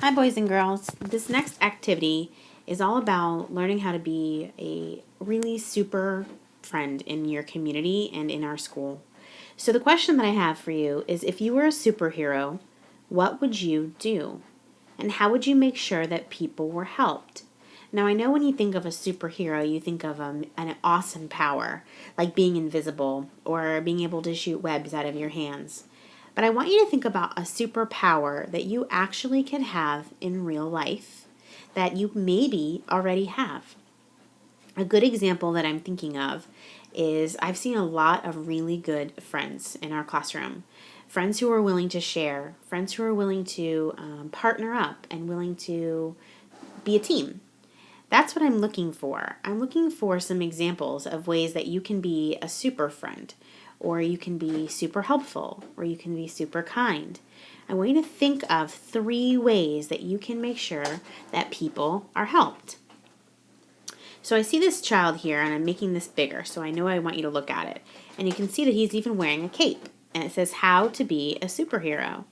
Hi, boys and girls. This next activity is all about learning how to be a really super friend in your community and in our school. So, the question that I have for you is, if you were a superhero, what would you do? And how would you make sure that people were helped? Now, I know when you think of a superhero, you think of an awesome power, like being invisible or being able to shoot webs out of your hands. But I want you to think about a superpower that you actually can have in real life that you maybe already have. A good example that I'm thinking of is I've seen a lot of really good friends in our classroom. Friends who are willing to share, friends who are willing to partner up and willing to be a team. That's what I'm looking for. I'm looking for some examples of ways that you can be a super friend, or you can be super helpful, or you can be super kind. I want you to think of 3 ways that you can make sure that people are helped. So I see this child here, and I'm making this bigger, so I know I want you to look at it. And you can see that he's even wearing a cape, and it says how to be a superhero.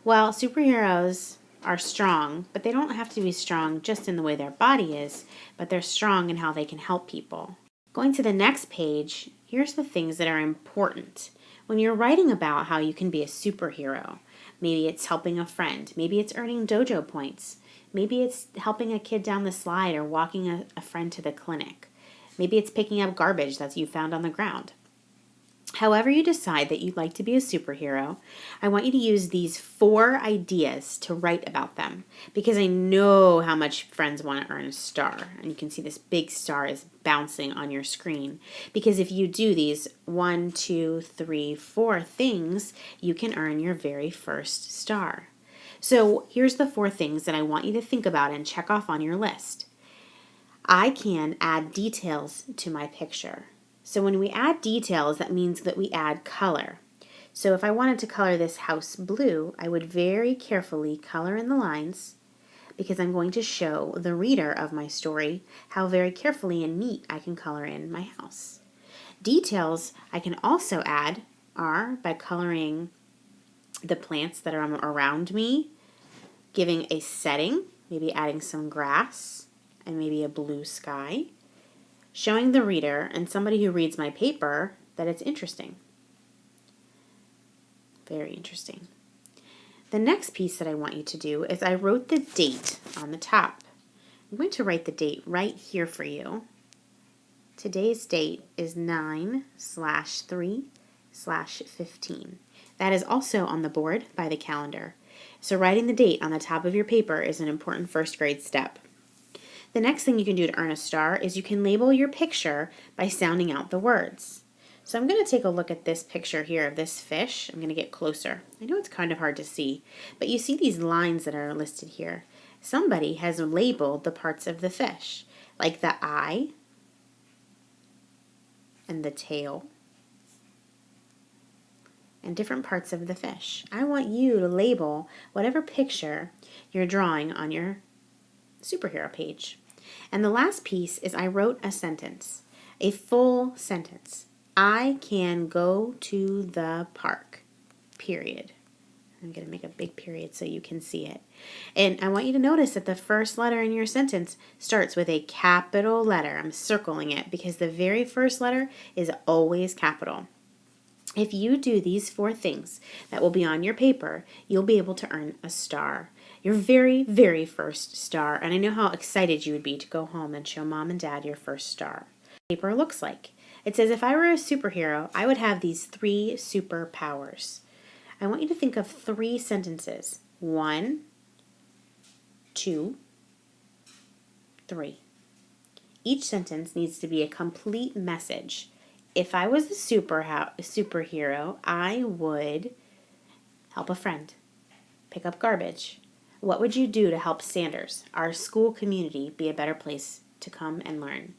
Well, superheroes are strong, but they don't have to be strong just in the way their body is, but they're strong in how they can help people. Going to the next page, here's the things that are important. When you're writing about how you can be a superhero, maybe it's helping a friend, maybe it's earning dojo points, maybe it's helping a kid down the slide or walking a friend to the clinic, maybe it's picking up garbage that you found on the ground. However you decide that you'd like to be a superhero, I want you to use these 4 ideas to write about them, because I know how much friends want to earn a star. And you can see this big star is bouncing on your screen. Because if you do these 1, 2, 3, 4 things, you can earn your very first star. So here's the 4 things that I want you to think about and check off on your list. I can add details to my picture. So when we add details, that means that we add color. So if I wanted to color this house blue, I would very carefully color in the lines, because I'm going to show the reader of my story how very carefully and neat I can color in my house. Details I can also add are by coloring the plants that are around me, giving a setting, maybe adding some grass and maybe a blue sky, showing the reader and somebody who reads my paper that it's interesting. Very interesting. The next piece that I want you to do is I wrote the date on the top. I'm going to write the date right here for you. Today's date is 9/3/15. That is also on the board by the calendar. So writing the date on the top of your paper is an important first grade step. The next thing you can do to earn a star is you can label your picture by sounding out the words. So I'm going to take a look at this picture here of this fish. I'm going to get closer. I know it's kind of hard to see, but you see these lines that are listed here. Somebody has labeled the parts of the fish, like the eye and the tail and different parts of the fish. I want you to label whatever picture you're drawing on your superhero page. And the last piece is I wrote a sentence, a full sentence. I can go to the park, period. I'm going to make a big period so you can see it. And I want you to notice that the first letter in your sentence starts with a capital letter. I'm circling it because the very first letter is always capital. If you do these 4 things that will be on your paper, you'll be able to earn a star. Your very, very first star. And I know how excited you would be to go home and show mom and dad your first star. Paper looks like. It says, if I were a superhero, I would have these 3 superpowers. I want you to think of 3 sentences. 1, 2, 3. Each sentence needs to be a complete message. If I was a superhero, I would help a friend, pick up garbage. What would you do to help Sanders, our school community, be a better place to come and learn?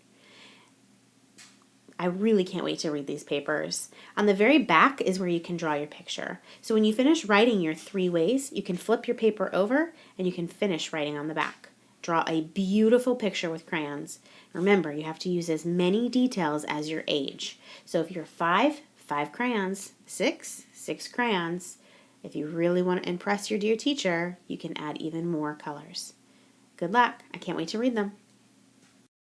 I really can't wait to read these papers. On the very back is where you can draw your picture. So when you finish writing your 3 ways, you can flip your paper over and you can finish writing on the back. Draw a beautiful picture with crayons. Remember, you have to use as many details as your age. So if you're 5, 5 crayons, 6, 6 crayons, If you really want to impress your dear teacher, you can add even more colors. Good luck. I can't wait to read them.